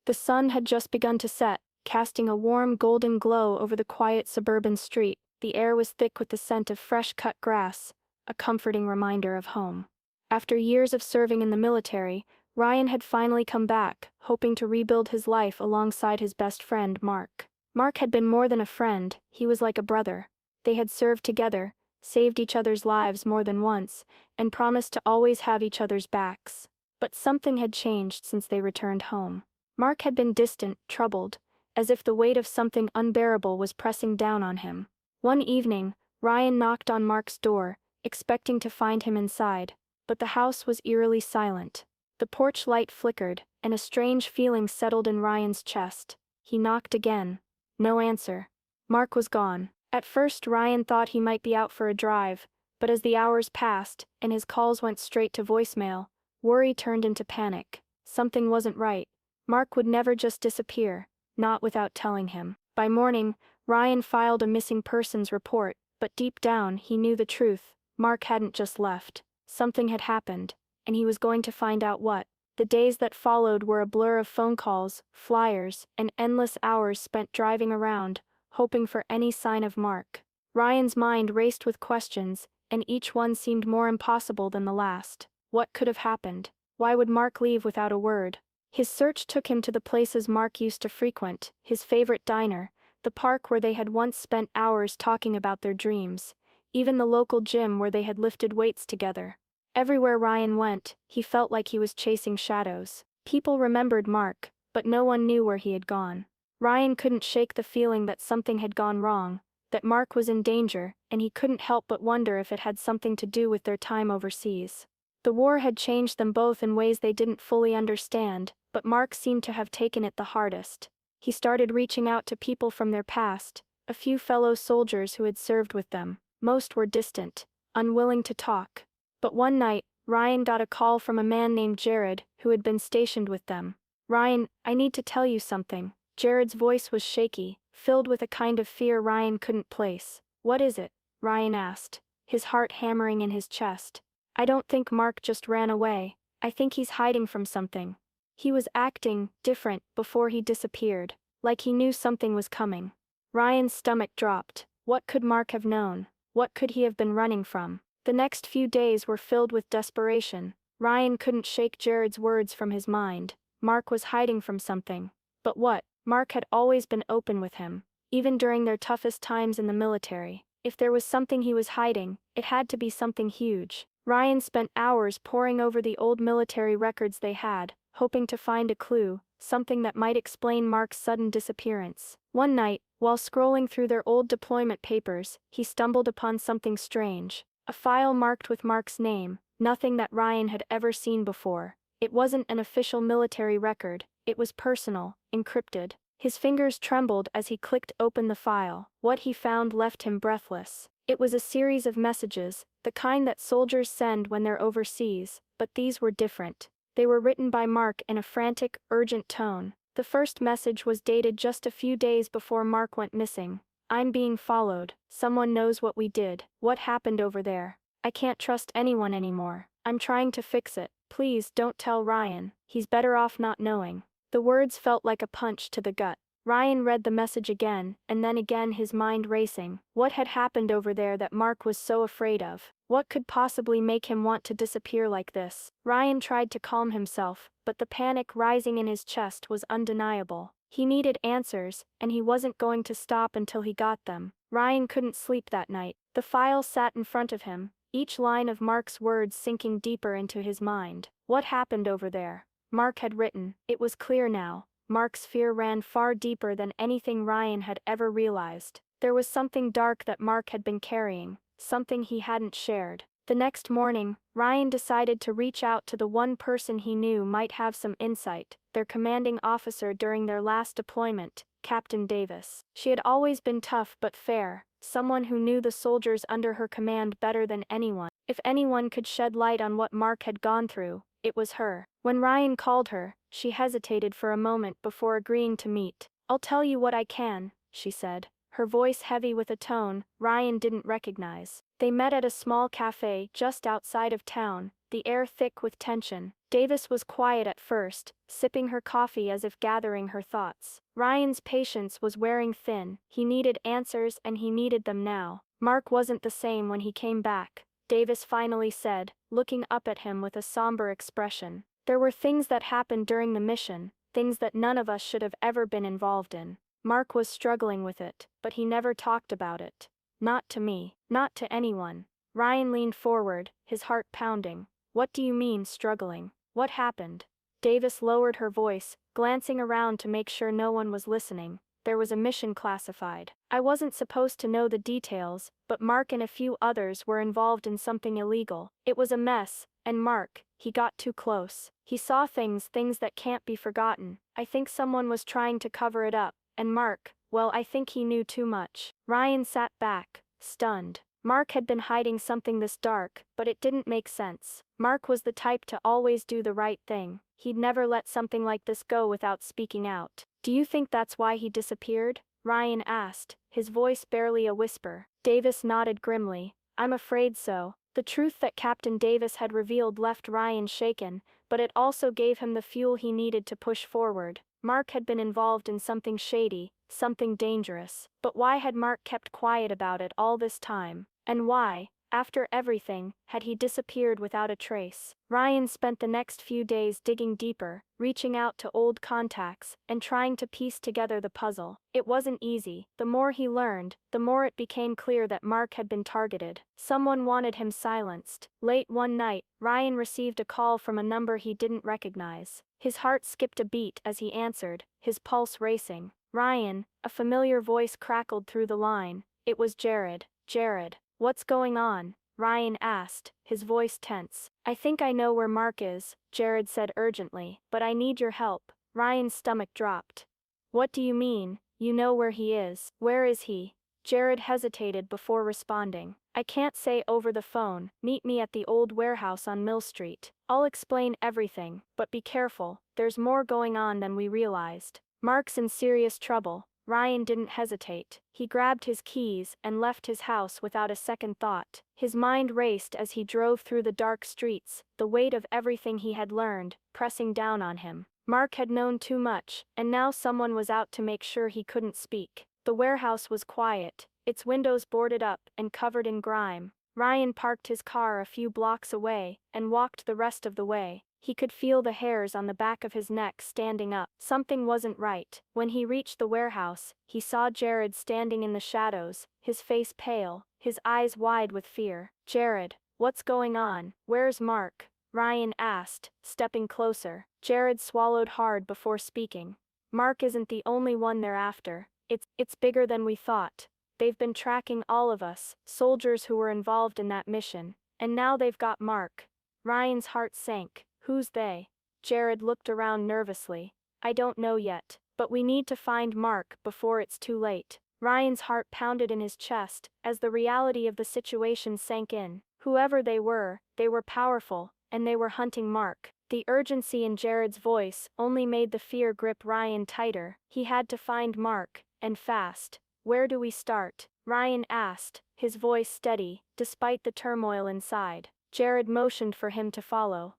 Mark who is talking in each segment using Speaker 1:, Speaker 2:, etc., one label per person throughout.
Speaker 1: The sun had just begun to set, casting a warm golden glow over the quiet suburban street. The air was thick with the scent of fresh-cut grass, a comforting reminder of home. After years of serving in the military, Ryan had finally come back, hoping to rebuild his life alongside his best friend, Mark. Mark had been more than a friend, he was like a brother. They had served together, saved each other's lives more than once, and promised to always have each other's backs. But something had changed since they returned home. Mark had been distant, troubled, as if the weight of something unbearable was pressing down on him. One evening, Ryan knocked on Mark's door, expecting to find him inside, but the house was eerily silent. The porch light flickered, and a strange feeling settled in Ryan's chest. He knocked again. No answer. Mark was gone. At first Ryan thought he might be out for a drive, but as the hours passed, and his calls went straight to voicemail, worry turned into panic. Something wasn't right. Mark would never just disappear, not without telling him. By morning, Ryan filed a missing persons report, but deep down he knew the truth. Mark hadn't just left. Something had happened, and he was going to find out what. The days that followed were a blur of phone calls, flyers, and endless hours spent driving around, hoping for any sign of Mark. Ryan's mind raced with questions, and each one seemed more impossible than the last. What could have happened? Why would Mark leave without a word? His search took him to the places Mark used to frequent, his favorite diner, the park where they had once spent hours talking about their dreams, even the local gym where they had lifted weights together. Everywhere Ryan went, he felt like he was chasing shadows. People remembered Mark, but no one knew where he had gone. Ryan couldn't shake the feeling that something had gone wrong, that Mark was in danger, and he couldn't help but wonder if it had something to do with their time overseas. The war had changed them both in ways they didn't fully understand, but Mark seemed to have taken it the hardest. He started reaching out to people from their past, a few fellow soldiers who had served with them. Most were distant, unwilling to talk. But one night, Ryan got a call from a man named Jared, who had been stationed with them. "Ryan, I need to tell you something." Jared's voice was shaky, filled with a kind of fear Ryan couldn't place. "What is it?" Ryan asked, his heart hammering in his chest. "I don't think Mark just ran away. I think he's hiding from something. He was acting different before he disappeared, like he knew something was coming." Ryan's stomach dropped. What could Mark have known? What could he have been running from? The next few days were filled with desperation. Ryan couldn't shake Jared's words from his mind. Mark was hiding from something. But what? Mark had always been open with him, even during their toughest times in the military. If there was something he was hiding, it had to be something huge. Ryan spent hours poring over the old military records they had, hoping to find a clue, something that might explain Mark's sudden disappearance. One night, while scrolling through their old deployment papers, he stumbled upon something strange. A file marked with Mark's name, nothing that Ryan had ever seen before. It wasn't an official military record, it was personal, encrypted. His fingers trembled as he clicked open the file. What he found left him breathless. It was a series of messages, the kind that soldiers send when they're overseas, but these were different. They were written by Mark in a frantic, urgent tone. The first message was dated just a few days before Mark went missing. "I'm being followed. Someone knows what we did. What happened over there? I can't trust anyone anymore. I'm trying to fix it. Please don't tell Ryan. He's better off not knowing." The words felt like a punch to the gut. Ryan read the message again, and then again, his mind racing. What had happened over there that Mark was so afraid of? What could possibly make him want to disappear like this? Ryan tried to calm himself, but the panic rising in his chest was undeniable. He needed answers, and he wasn't going to stop until he got them. Ryan couldn't sleep that night. The file sat in front of him, each line of Mark's words sinking deeper into his mind. What happened over there? Mark had written. It was clear now. Mark's fear ran far deeper than anything Ryan had ever realized. There was something dark that Mark had been carrying, something he hadn't shared. The next morning, Ryan decided to reach out to the one person he knew might have some insight, their commanding officer during their last deployment, Captain Davis. She had always been tough but fair, someone who knew the soldiers under her command better than anyone. If anyone could shed light on what Mark had gone through, it was her. When Ryan called her, she hesitated for a moment before agreeing to meet. "I'll tell you what I can," she said, her voice heavy with a tone Ryan didn't recognize. They met at a small cafe just outside of town, the air thick with tension. Davis was quiet at first, sipping her coffee as if gathering her thoughts. Ryan's patience was wearing thin. He needed answers and he needed them now. Mark wasn't the same when he came back, Davis finally said, looking up at him with a somber expression. There were things that happened during the mission, things that none of us should have ever been involved in. Mark was struggling with it, but he never talked about it. Not to me, not to anyone. Ryan leaned forward, his heart pounding. What do you mean, struggling? What happened? Davis lowered her voice, glancing around to make sure no one was listening. There was a mission classified. I wasn't supposed to know the details, but Mark and a few others were involved in something illegal. It was a mess, and Mark, he got too close. He saw things that can't be forgotten. I think someone was trying to cover it up, and Mark, well, I think he knew too much. Ryan sat back, stunned. Mark had been hiding something this dark, but it didn't make sense. Mark was the type to always do the right thing. He'd never let something like this go without speaking out. Do you think that's why he disappeared? Ryan asked, his voice barely a whisper. Davis nodded grimly. I'm afraid so. The truth that Captain Davis had revealed left Ryan shaken, but it also gave him the fuel he needed to push forward. Mark had been involved in something shady, something dangerous. But why had Mark kept quiet about it all this time? And why, after everything, had he disappeared without a trace? Ryan spent the next few days digging deeper, reaching out to old contacts, and trying to piece together the puzzle. It wasn't easy. The more he learned, the more it became clear that Mark had been targeted. Someone wanted him silenced. Late one night, Ryan received a call from a number he didn't recognize. His heart skipped a beat as he answered, his pulse racing. Ryan, a familiar voice crackled through the line. It was Jared. Jared. What's going on? Ryan asked, his voice tense. I think I know where Mark is, Jared said urgently, but I need your help. Ryan's stomach dropped. What do you mean, you know where he is? Where is he? Jared hesitated before responding. I can't say over the phone. Meet me at the old warehouse on Mill Street. I'll explain everything, but be careful, there's more going on than we realized. Mark's in serious trouble. Ryan didn't hesitate. He grabbed his keys and left his house without a second thought. His mind raced as he drove through the dark streets, the weight of everything he had learned, pressing down on him. Mark had known too much, and now someone was out to make sure he couldn't speak. The warehouse was quiet, its windows boarded up and covered in grime. Ryan parked his car a few blocks away and walked the rest of the way. He could feel the hairs on the back of his neck standing up. Something wasn't right. When he reached the warehouse, he saw Jared standing in the shadows, his face pale, his eyes wide with fear. Jared, what's going on? Where's Mark? Ryan asked, stepping closer. Jared swallowed hard before speaking. Mark isn't the only one they're after. It's bigger than we thought. They've been tracking all of us, soldiers who were involved in that mission. And now they've got Mark. Ryan's heart sank. Who's they? Jared looked around nervously. I don't know yet, but we need to find Mark before it's too late. Ryan's heart pounded in his chest as the reality of the situation sank in. Whoever they were powerful, and they were hunting Mark. The urgency in Jared's voice only made the fear grip Ryan tighter. He had to find Mark, and fast. Where do we start? Ryan asked, his voice steady, despite the turmoil inside. Jared motioned for him to follow.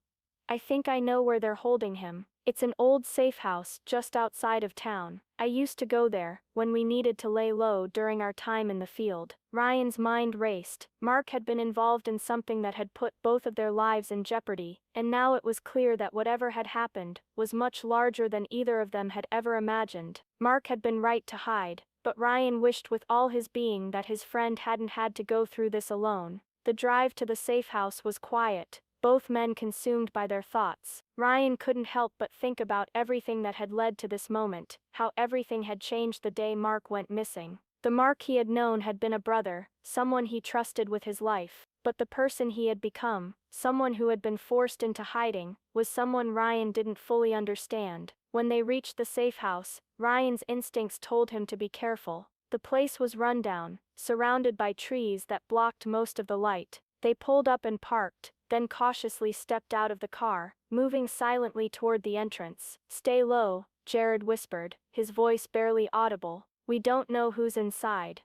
Speaker 1: I think I know where they're holding him. It's an old safe house just outside of town. I used to go there when we needed to lay low during our time in the field. Ryan's mind raced. Mark had been involved in something that had put both of their lives in jeopardy, and now it was clear that whatever had happened was much larger than either of them had ever imagined. Mark had been right to hide, but Ryan wished with all his being that his friend hadn't had to go through this alone. The drive to the safe house was quiet, both men consumed by their thoughts. Ryan couldn't help but think about everything that had led to this moment, how everything had changed the day Mark went missing. The Mark he had known had been a brother, someone he trusted with his life, but the person he had become, someone who had been forced into hiding, was someone Ryan didn't fully understand. When they reached the safe house, Ryan's instincts told him to be careful. The place was run down, surrounded by trees that blocked most of the light. They pulled up and parked, then cautiously stepped out of the car, moving silently toward the entrance. Stay low, Jared whispered, his voice barely audible. We don't know who's inside.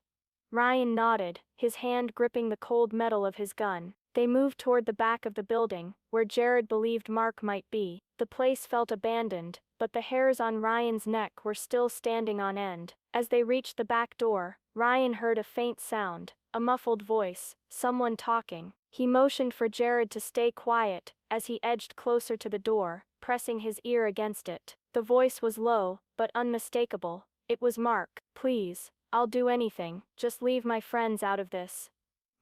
Speaker 1: Ryan nodded, his hand gripping the cold metal of his gun. They moved toward the back of the building, where Jared believed Mark might be. The place felt abandoned, but the hairs on Ryan's neck were still standing on end. As they reached the back door, Ryan heard a faint sound, a muffled voice, someone talking. He motioned for Jared to stay quiet, as he edged closer to the door, pressing his ear against it. The voice was low, but unmistakable. It was Mark. "Please, I'll do anything, just leave my friends out of this."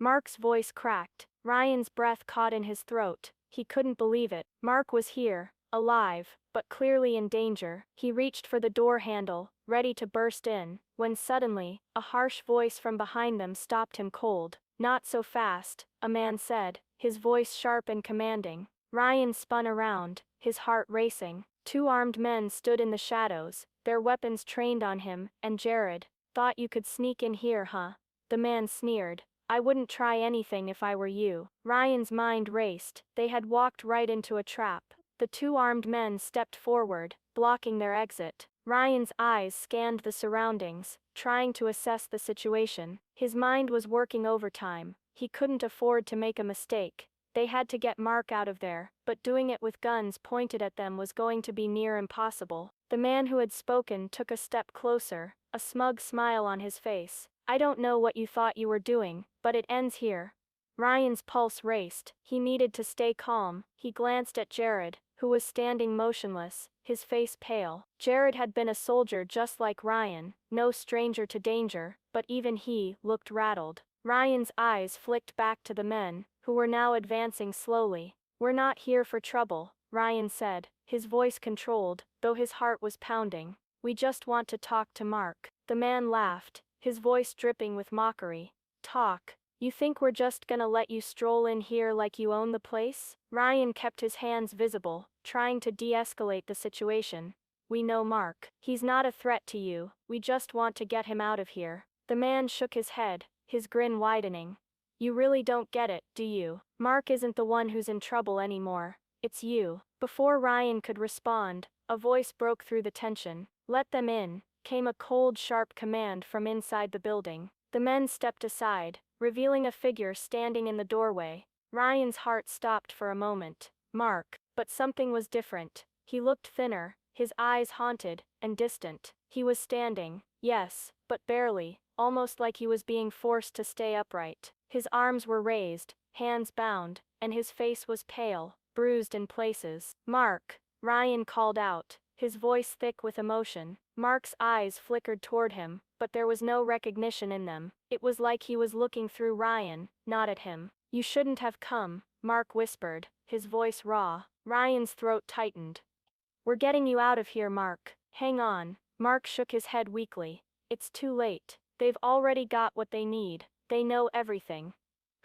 Speaker 1: Mark's voice cracked. Ryan's breath caught in his throat. He couldn't believe it. Mark was here, alive, but clearly in danger. He reached for the door handle, ready to burst in, when suddenly, a harsh voice from behind them stopped him cold. "Not so fast," a man said, his voice sharp and commanding. Ryan spun around, his heart racing. Two armed men stood in the shadows, their weapons trained on him and Jared. "Thought you could sneak in here, huh?" The man sneered. "I wouldn't try anything if I were you." Ryan's mind raced. They had walked right into a trap. The two armed men stepped forward, blocking their exit. Ryan's eyes scanned the surroundings, trying to assess the situation. His mind was working overtime. He couldn't afford to make a mistake. They had to get Mark out of there, but doing it with guns pointed at them was going to be near impossible. The man who had spoken took a step closer, a smug smile on his face. "I don't know what you thought you were doing, but it ends here." Ryan's pulse raced. He needed to stay calm. He glanced at Jared, who was standing motionless, his face pale. Jared had been a soldier just like Ryan, no stranger to danger, but even he looked rattled. Ryan's eyes flicked back to the men, who were now advancing slowly. "We're not here for trouble," Ryan said, his voice controlled, though his heart was pounding. "We just want to talk to Mark." The man laughed, his voice dripping with mockery. "Talk? You think we're just gonna let you stroll in here like you own the place?" Ryan kept his hands visible, trying to de-escalate the situation. "We know Mark. He's not a threat to you, we just want to get him out of here." The man shook his head, his grin widening. "You really don't get it, do you? Mark isn't the one who's in trouble anymore. It's you." Before Ryan could respond, a voice broke through the tension. "Let them in," came a cold, sharp command from inside the building. The men stepped aside, revealing a figure standing in the doorway. Ryan's heart stopped for a moment. Mark. But something was different. He looked thinner, his eyes haunted and distant. He was standing, yes, but barely, almost like he was being forced to stay upright. His arms were raised, hands bound, and his face was pale, bruised in places. "Mark," Ryan called out, his voice thick with emotion. Mark's eyes flickered toward him, but there was no recognition in them. It was like he was looking through Ryan, not at him. "You shouldn't have come," Mark whispered, his voice raw. Ryan's throat tightened. "We're getting you out of here, Mark. Hang on." Mark shook his head weakly. "It's too late. They've already got what they need. They know everything."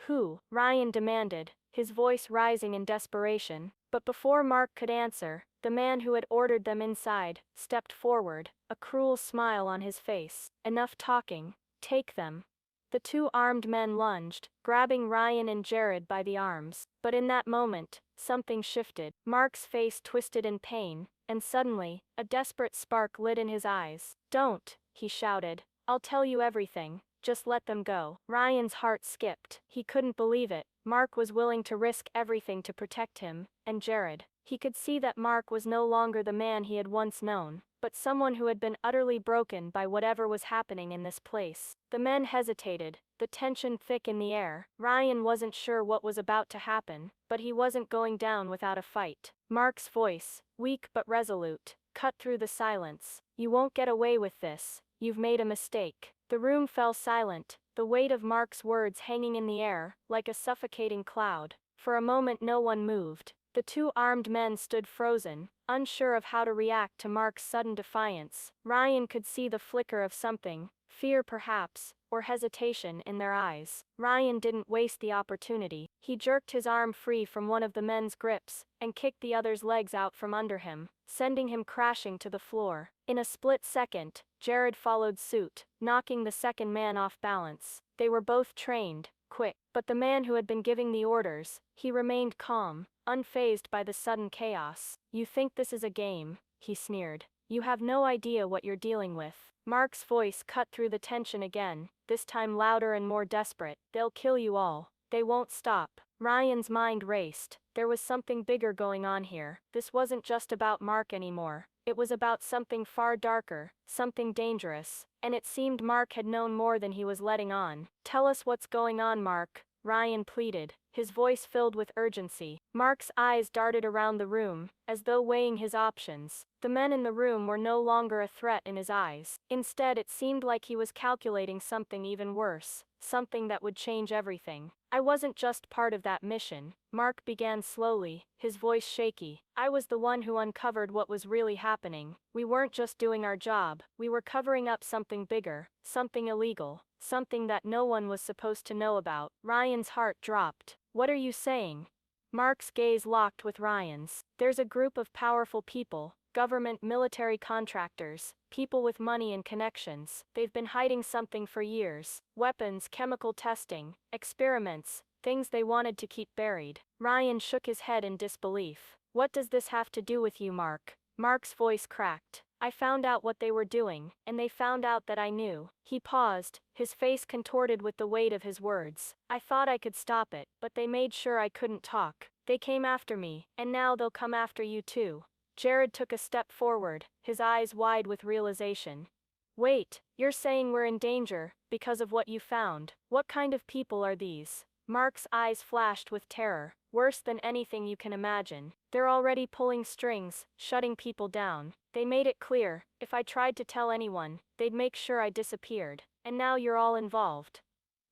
Speaker 1: "Who?" Ryan demanded, his voice rising in desperation. But before Mark could answer, the man who had ordered them inside stepped forward, a cruel smile on his face. "Enough talking. Take them." The two armed men lunged, grabbing Ryan and Jared by the arms. But in that moment, something shifted. Mark's face twisted in pain, and suddenly, a desperate spark lit in his eyes. "Don't," he shouted. "I'll tell you everything. Just let them go." Ryan's heart skipped. He couldn't believe it. Mark was willing to risk everything to protect him, and Jared. He could see that Mark was no longer the man he had once known, but someone who had been utterly broken by whatever was happening in this place. The men hesitated, the tension thick in the air. Ryan wasn't sure what was about to happen, but he wasn't going down without a fight. Mark's voice, weak but resolute, cut through the silence. "You won't get away with this. You've made a mistake." The room fell silent, the weight of Mark's words hanging in the air, like a suffocating cloud. For a moment no one moved. The two armed men stood frozen, unsure of how to react to Mark's sudden defiance. Ryan could see the flicker of something, fear perhaps, or hesitation in their eyes. Ryan didn't waste the opportunity. He jerked his arm free from one of the men's grips, and kicked the other's legs out from under him, sending him crashing to the floor. In a split second, Jared followed suit, knocking the second man off balance. They were both trained, quick, but the man who had been giving the orders, he remained calm, unfazed by the sudden chaos. "You think this is a game," he sneered. "You have no idea what you're dealing with." Mark's voice cut through the tension again, this time louder and more desperate. "They'll kill you all. They won't stop." Ryan's mind raced. There was something bigger going on here. This wasn't just about Mark anymore. It was about something far darker, something dangerous, and it seemed Mark had known more than he was letting on. "Tell us what's going on, Mark," Ryan pleaded, his voice filled with urgency. Mark's eyes darted around the room, as though weighing his options. The men in the room were no longer a threat in his eyes. Instead, it seemed like he was calculating something even worse, something that would change everything. "I wasn't just part of that mission," Mark began slowly, his voice shaky. "I was the one who uncovered what was really happening. We weren't just doing our job, we were covering up something bigger, something illegal, something that no one was supposed to know about." Ryan's heart dropped. "What are you saying?" Mark's gaze locked with Ryan's. "There's a group of powerful people, government, military contractors, people with money and connections. They've been hiding something for years. Weapons, chemical testing, experiments, things they wanted to keep buried." Ryan shook his head in disbelief. "What does this have to do with you, Mark?" Mark's voice cracked. "I found out what they were doing, and they found out that I knew." He paused, his face contorted with the weight of his words. "I thought I could stop it, but they made sure I couldn't talk. They came after me, and now they'll come after you too." Jared took a step forward, his eyes wide with realization. "Wait, you're saying we're in danger, because of what you found? What kind of people are these?" Mark's eyes flashed with terror. "Worse than anything you can imagine. They're already pulling strings, shutting people down. They made it clear, if I tried to tell anyone, they'd make sure I disappeared. And now you're all involved."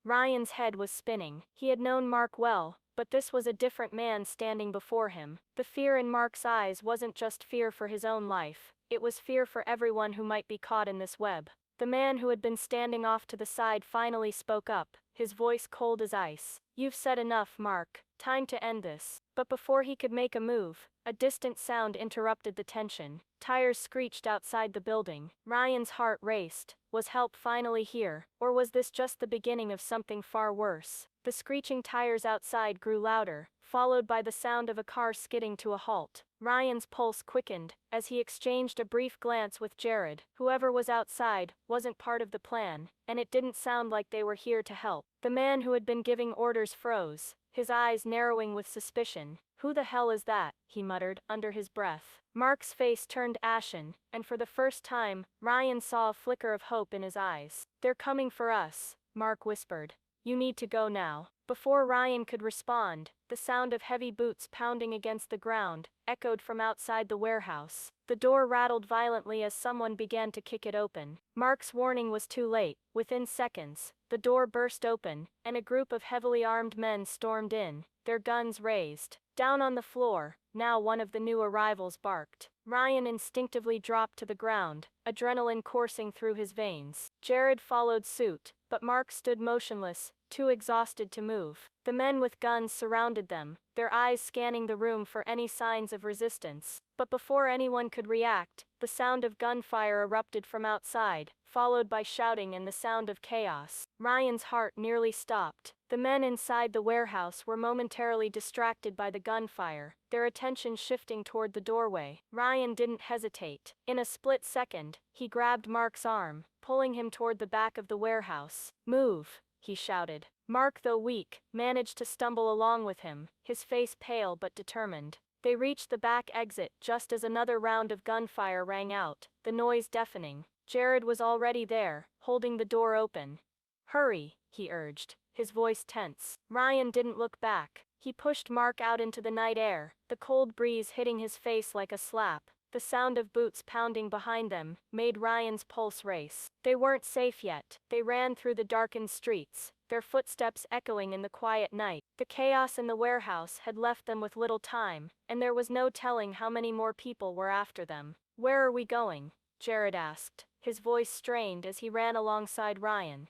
Speaker 1: Ryan's head was spinning. He had known Mark well, but this was a different man standing before him. The fear in Mark's eyes wasn't just fear for his own life, it was fear for everyone who might be caught in this web. The man who had been standing off to the side finally spoke up, his voice cold as ice. "You've said enough, Mark. Time to end this." But before he could make a move, a distant sound interrupted the tension. Tires screeched outside the building. Ryan's heart raced. Was help finally here, or was this just the beginning of something far worse? The screeching tires outside grew louder, followed by the sound of a car skidding to a halt. Ryan's pulse quickened, as he exchanged a brief glance with Jared. Whoever was outside wasn't part of the plan, and it didn't sound like they were here to help. The man who had been giving orders froze, his eyes narrowing with suspicion. "Who the hell is that?" he muttered, under his breath. Mark's face turned ashen, and for the first time, Ryan saw a flicker of hope in his eyes. "They're coming for us," Mark whispered. "You need to go now." Before Ryan could respond, the sound of heavy boots pounding against the ground echoed from outside the warehouse. The door rattled violently as someone began to kick it open. Mark's warning was too late. Within seconds, the door burst open, and a group of heavily armed men stormed in, their guns raised. Down on the floor, now one of the new arrivals barked. Ryan instinctively dropped to the ground, adrenaline coursing through his veins. Jared followed suit, but Mark stood motionless, too exhausted to move. The men with guns surrounded them, their eyes scanning the room for any signs of resistance. But before anyone could react, the sound of gunfire erupted from outside, followed by shouting and the sound of chaos. Ryan's heart nearly stopped. The men inside the warehouse were momentarily distracted by the gunfire, their attention shifting toward the doorway. Ryan didn't hesitate. In a split second, he grabbed Mark's arm, pulling him toward the back of the warehouse. "Move," he shouted. Mark, though weak, managed to stumble along with him, his face pale but determined. They reached the back exit just as another round of gunfire rang out, the noise deafening. Jared was already there, holding the door open. "Hurry," he urged, his voice tense. Ryan didn't look back. He pushed Mark out into the night air, the cold breeze hitting his face like a slap. The sound of boots pounding behind them made Ryan's pulse race. They weren't safe yet. They ran through the darkened streets, their footsteps echoing in the quiet night. The chaos in the warehouse had left them with little time, and there was no telling how many more people were after them. "Where are we going?" Jared asked, his voice strained as he ran alongside Ryan.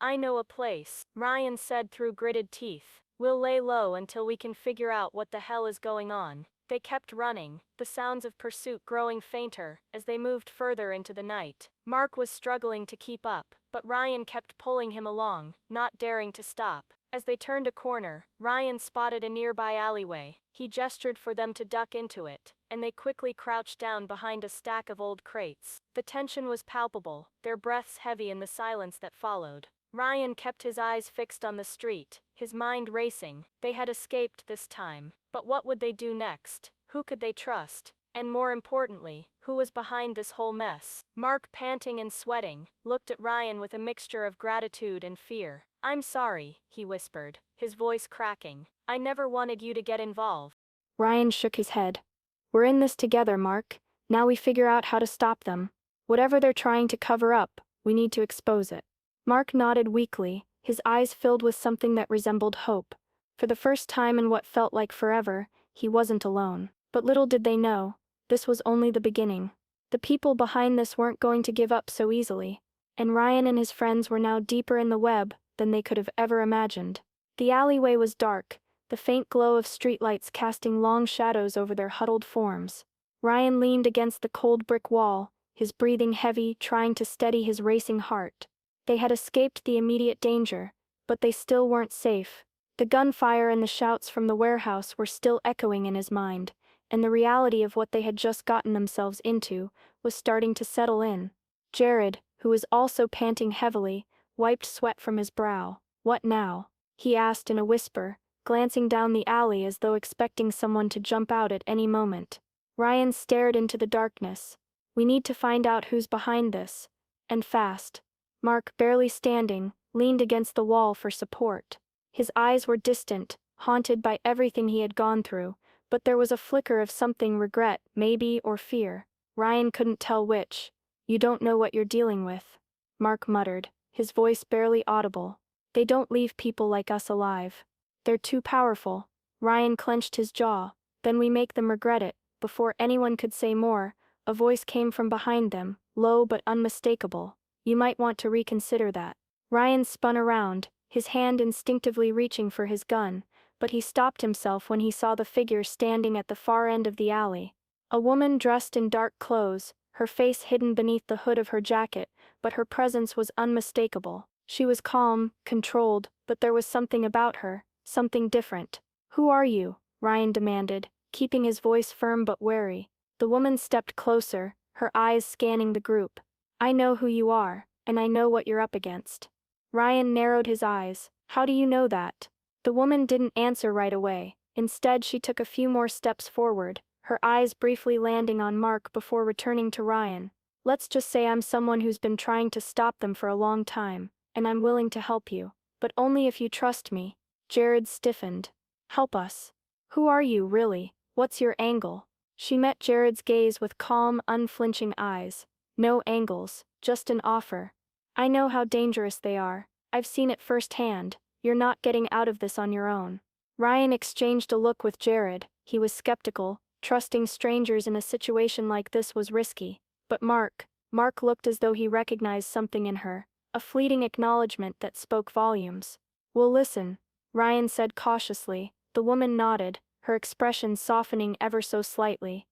Speaker 1: "I know a place," Ryan said through gritted teeth. "We'll lay low until we can figure out what the hell is going on." They kept running, the sounds of pursuit growing fainter as they moved further into the night. Mark was struggling to keep up, but Ryan kept pulling him along, not daring to stop. As they turned a corner, Ryan spotted a nearby alleyway. He gestured for them to duck into it, and they quickly crouched down behind a stack of old crates. The tension was palpable, their breaths heavy in the silence that followed. Ryan kept his eyes fixed on the street, his mind racing. They had escaped this time. But what would they do next? Who could they trust? And more importantly, who was behind this whole mess? Mark, panting and sweating, looked at Ryan with a mixture of gratitude and fear. "I'm sorry," he whispered, his voice cracking. "I never wanted you to get involved." Ryan shook his head. "We're in this together, Mark. Now we figure out how to stop them. Whatever they're trying to cover up, we need to expose it." Mark nodded weakly, his eyes filled with something that resembled hope. For the first time in what felt like forever, he wasn't alone. But little did they know, this was only the beginning. The people behind this weren't going to give up so easily, and Ryan and his friends were now deeper in the web than they could have ever imagined. The alleyway was dark, the faint glow of streetlights casting long shadows over their huddled forms. Ryan leaned against the cold brick wall, his breathing heavy, trying to steady his racing heart. They had escaped the immediate danger, but they still weren't safe. The gunfire and the shouts from the warehouse were still echoing in his mind, and the reality of what they had just gotten themselves into was starting to settle in. Jared, who was also panting heavily, wiped sweat from his brow. "What now?" he asked in a whisper, glancing down the alley as though expecting someone to jump out at any moment. Ryan stared into the darkness. "We need to find out who's behind this, and fast." Mark, barely standing, leaned against the wall for support. His eyes were distant, haunted by everything he had gone through, but there was a flicker of something, regret, maybe, or fear. Ryan couldn't tell which. "You don't know what you're dealing with," Mark muttered, his voice barely audible. "They don't leave people like us alive. They're too powerful." Ryan clenched his jaw. "Then we make them regret it." Before anyone could say more, a voice came from behind them, low but unmistakable. "You might want to reconsider that." Ryan spun around, his hand instinctively reaching for his gun, but he stopped himself when he saw the figure standing at the far end of the alley. A woman dressed in dark clothes, her face hidden beneath the hood of her jacket, but her presence was unmistakable. She was calm, controlled, but there was something about her, something different. "Who are you?" Ryan demanded, keeping his voice firm but wary. The woman stepped closer, her eyes scanning the group. "I know who you are, and I know what you're up against." Ryan narrowed his eyes. "How do you know that?" The woman didn't answer right away. Instead, she took a few more steps forward, her eyes briefly landing on Mark before returning to Ryan. "Let's just say I'm someone who's been trying to stop them for a long time, and I'm willing to help you. But only if you trust me." Jared stiffened. "Help us? Who are you, really? What's your angle?" She met Jared's gaze with calm, unflinching eyes. "No angles, just an offer. I know how dangerous they are. I've seen it firsthand. You're not getting out of this on your own." Ryan exchanged a look with Jared. He was skeptical. Trusting strangers in a situation like this was risky. But Mark looked as though he recognized something in her, a fleeting acknowledgement that spoke volumes. "We'll listen," Ryan said cautiously. The woman nodded, her expression softening ever so slightly.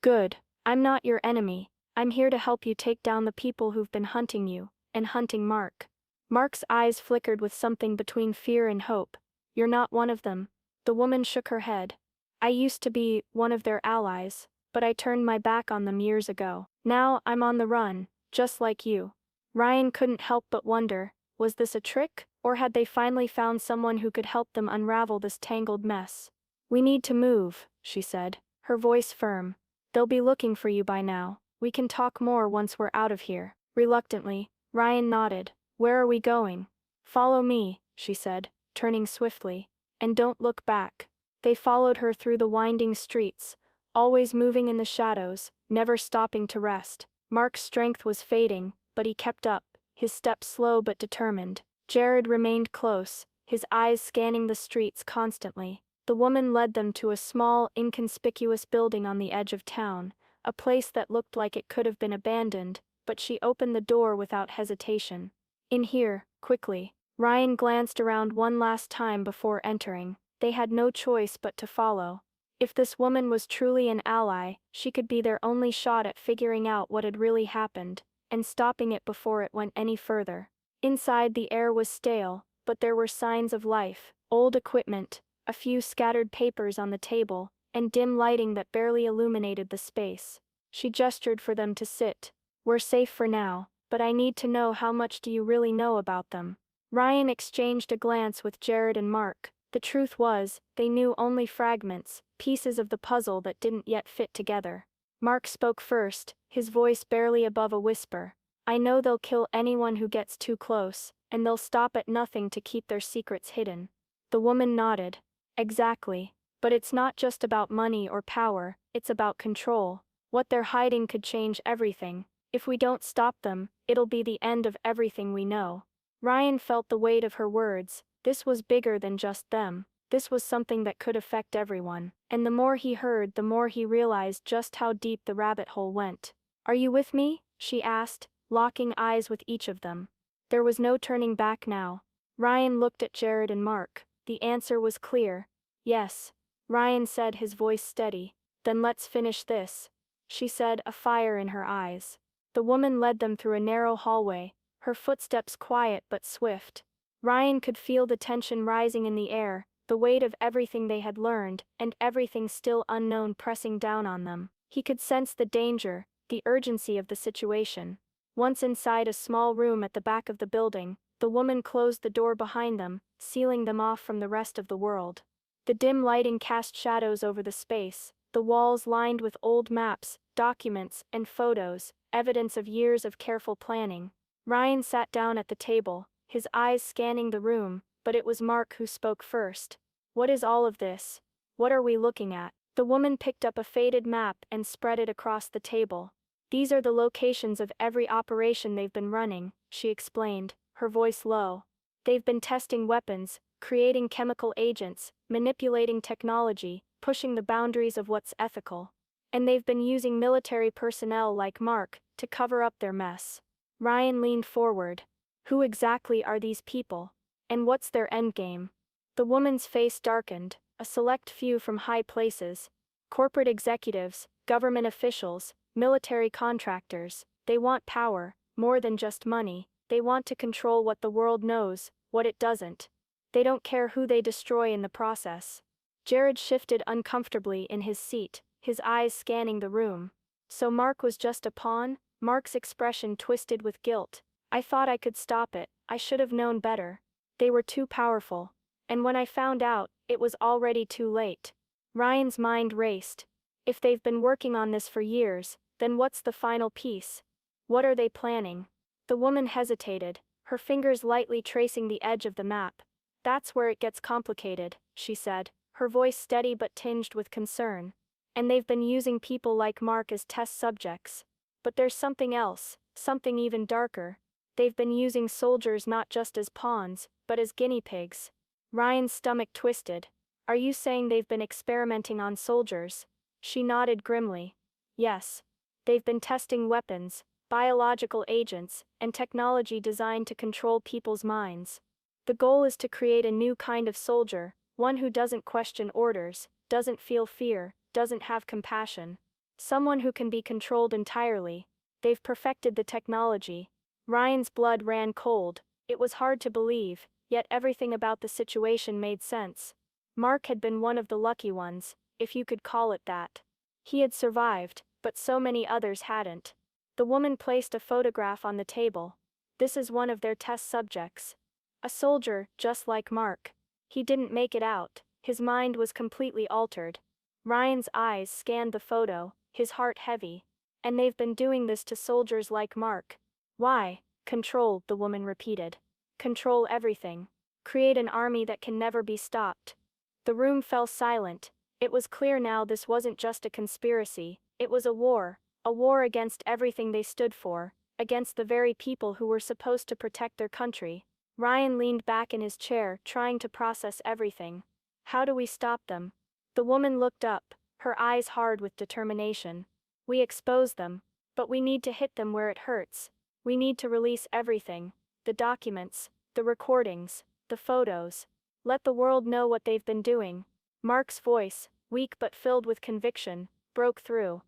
Speaker 1: "Good. I'm not your enemy. I'm here to help you take down the people who've been hunting you, and hunting Mark." Mark's eyes flickered with something between fear and hope. "You're not one of them." The woman shook her head. "I used to be one of their allies, but I turned my back on them years ago. Now I'm on the run, just like you." Ryan couldn't help but wonder, was this a trick, or had they finally found someone who could help them unravel this tangled mess? "We need to move," she said, her voice firm. "They'll be looking for you by now. We can talk more once we're out of here." Reluctantly, Ryan nodded. "Where are we going?" "Follow me," she said, turning swiftly. "And don't look back." They followed her through the winding streets, always moving in the shadows, never stopping to rest. Mark's strength was fading, but he kept up, his steps slow but determined. Jared remained close, his eyes scanning the streets constantly. The woman led them to a small, inconspicuous building on the edge of town, a place that looked like it could have been abandoned, but she opened the door without hesitation. "In here, quickly." Ryan glanced around one last time before entering. They had no choice but to follow. If this woman was truly an ally, she could be their only shot at figuring out what had really happened, and stopping it before it went any further. Inside, the air was stale, but there were signs of life: old equipment, a few scattered papers on the table, and dim lighting that barely illuminated the space. She gestured for them to sit. "We're safe for now, but I need to know, how much do you really know about them?" Ryan exchanged a glance with Jared and Mark. The truth was, they knew only fragments, pieces of the puzzle that didn't yet fit together. Mark spoke first, his voice barely above a whisper. I know they'll kill anyone who gets too close, and they'll stop at nothing to keep their secrets hidden. The woman nodded. Exactly. But it's not just about money or power, it's about control. What they're hiding could change everything. If we don't stop them, it'll be the end of everything we know. Ryan felt the weight of her words. This was bigger than just them. This was something that could affect everyone. And the more he heard, the more he realized just how deep the rabbit hole went. Are you with me? She asked, locking eyes with each of them. There was no turning back now. Ryan looked at Jared and Mark. The answer was clear. Yes. Ryan said, his voice steady. Then let's finish this, she said, a fire in her eyes. The woman led them through a narrow hallway, her footsteps quiet but swift. Ryan could feel the tension rising in the air, the weight of everything they had learned, and everything still unknown pressing down on them. He could sense the danger, the urgency of the situation. Once inside a small room at the back of the building, the woman closed the door behind them, sealing them off from the rest of the world. The dim lighting cast shadows over the space, the walls lined with old maps, documents, and photos, evidence of years of careful planning. Ryan sat down at the table, his eyes scanning the room, but it was Mark who spoke first. What is all of this? What are we looking at? The woman picked up a faded map and spread it across the table. These are the locations of every operation they've been running, she explained, her voice low. They've been testing weapons, creating chemical agents, manipulating technology, pushing the boundaries of what's ethical. And they've been using military personnel like Mark to cover up their mess. Ryan leaned forward. Who exactly are these people? And what's their endgame? The woman's face darkened. A select few from high places. Corporate executives, government officials, military contractors. They want power, more than just money. They want to control what the world knows, what it doesn't. They don't care who they destroy in the process. Jared shifted uncomfortably in his seat, his eyes scanning the room. So Mark was just a pawn? Mark's expression twisted with guilt. I thought I could stop it, I should have known better. They were too powerful. And when I found out, it was already too late. Ryan's mind raced. If they've been working on this for years, then what's the final piece? What are they planning? The woman hesitated, her fingers lightly tracing the edge of the map. That's where it gets complicated, she said, her voice steady but tinged with concern. And they've been using people like Mark as test subjects. But there's something else, something even darker. They've been using soldiers not just as pawns, but as guinea pigs. Ryan's stomach twisted. Are you saying they've been experimenting on soldiers? She nodded grimly. Yes. They've been testing weapons, biological agents, and technology designed to control people's minds. The goal is to create a new kind of soldier, one who doesn't question orders, doesn't feel fear, doesn't have compassion. Someone who can be controlled entirely. They've perfected the technology. Ryan's blood ran cold. It was hard to believe, yet everything about the situation made sense. Mark had been one of the lucky ones, if you could call it that. He had survived, but so many others hadn't. The woman placed a photograph on the table. This is one of their test subjects. A soldier, just like Mark. He didn't make it out, his mind was completely altered. Ryan's eyes scanned the photo, his heart heavy. And they've been doing this to soldiers like Mark. Why? Control, the woman repeated. Control everything. Create an army that can never be stopped. The room fell silent. It was clear now this wasn't just a conspiracy, it was a war against everything they stood for, against the very people who were supposed to protect their country. Ryan leaned back in his chair, trying to process everything. How do we stop them? The woman looked up, her eyes hard with determination. We expose them, but we need to hit them where it hurts. We need to release everything, the documents, the recordings, the photos. Let the world know what they've been doing. Mark's voice, weak but filled with conviction, broke through.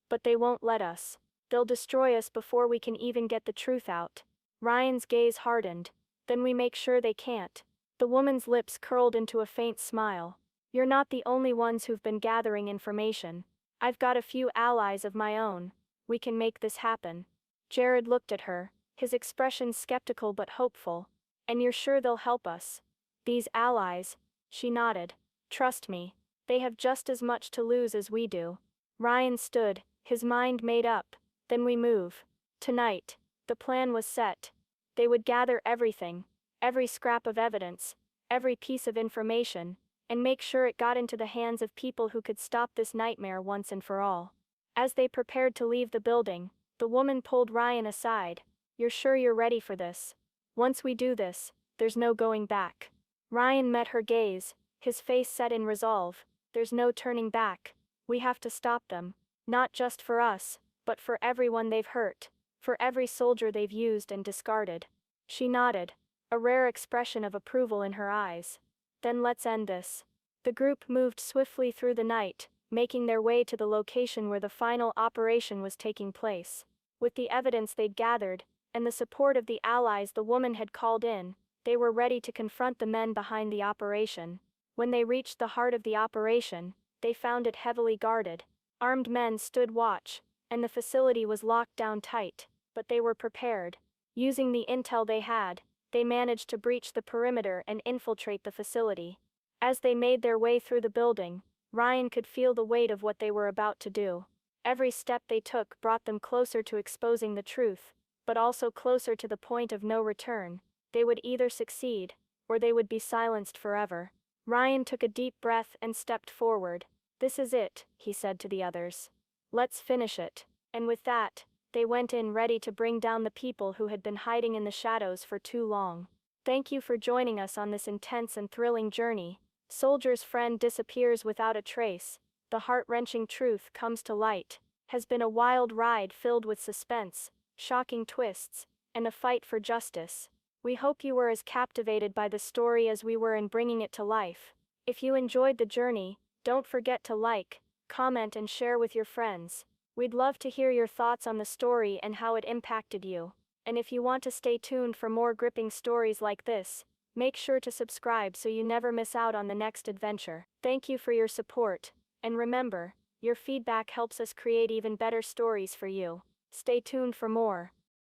Speaker 1: But they won't let us. They'll destroy us before we can even get the truth out. Ryan's gaze hardened. Then we make sure they can't. The woman's lips curled into a faint smile. You're not the only ones who've been gathering information. I've got a few allies of my own. We can make this happen. Jared looked at her, his expression skeptical but hopeful. And you're sure they'll help us? These allies, she nodded. Trust me, they have just as much to lose as we do. Ryan stood, his mind made up. Then we move. Tonight, the plan was set. They would gather everything, every scrap of evidence, every piece of information, and make sure it got into the hands of people who could stop this nightmare once and for all. As they prepared to leave the building, the woman pulled Ryan aside. You're sure you're ready for this? Once we do this, there's no going back. Ryan met her gaze, his face set in resolve. There's no turning back. We have to stop them. Not just for us, but for everyone they've hurt. For every soldier they've used and discarded. She nodded, a rare expression of approval in her eyes. Then let's end this. The group moved swiftly through the night, making their way to the location where the final operation was taking place. With the evidence they'd gathered, and the support of the allies the woman had called in, they were ready to confront the men behind the operation. When they reached the heart of the operation, they found it heavily guarded. Armed men stood watch, and the facility was locked down tight, but they were prepared. Using the intel they had, they managed to breach the perimeter and infiltrate the facility. As they made their way through the building, Ryan could feel the weight of what they were about to do. Every step they took brought them closer to exposing the truth, but also closer to the point of no return. They would either succeed, or they would be silenced forever. Ryan took a deep breath and stepped forward. This is it, he said to the others. Let's finish it. And with that, they went in ready to bring down the people who had been hiding in the shadows for too long. Thank you for joining us on this intense and thrilling journey. Soldier's friend disappears without a trace. The heart-wrenching truth comes to light. Has been a wild ride filled with suspense, shocking twists, and a fight for justice. We hope you were as captivated by the story as we were in bringing it to life. If you enjoyed the journey, don't forget to like, comment and share with your friends. We'd love to hear your thoughts on the story and how it impacted you. And if you want to stay tuned for more gripping stories like this, make sure to subscribe so you never miss out on the next adventure. Thank you for your support, and remember, your feedback helps us create even better stories for you. Stay tuned for more.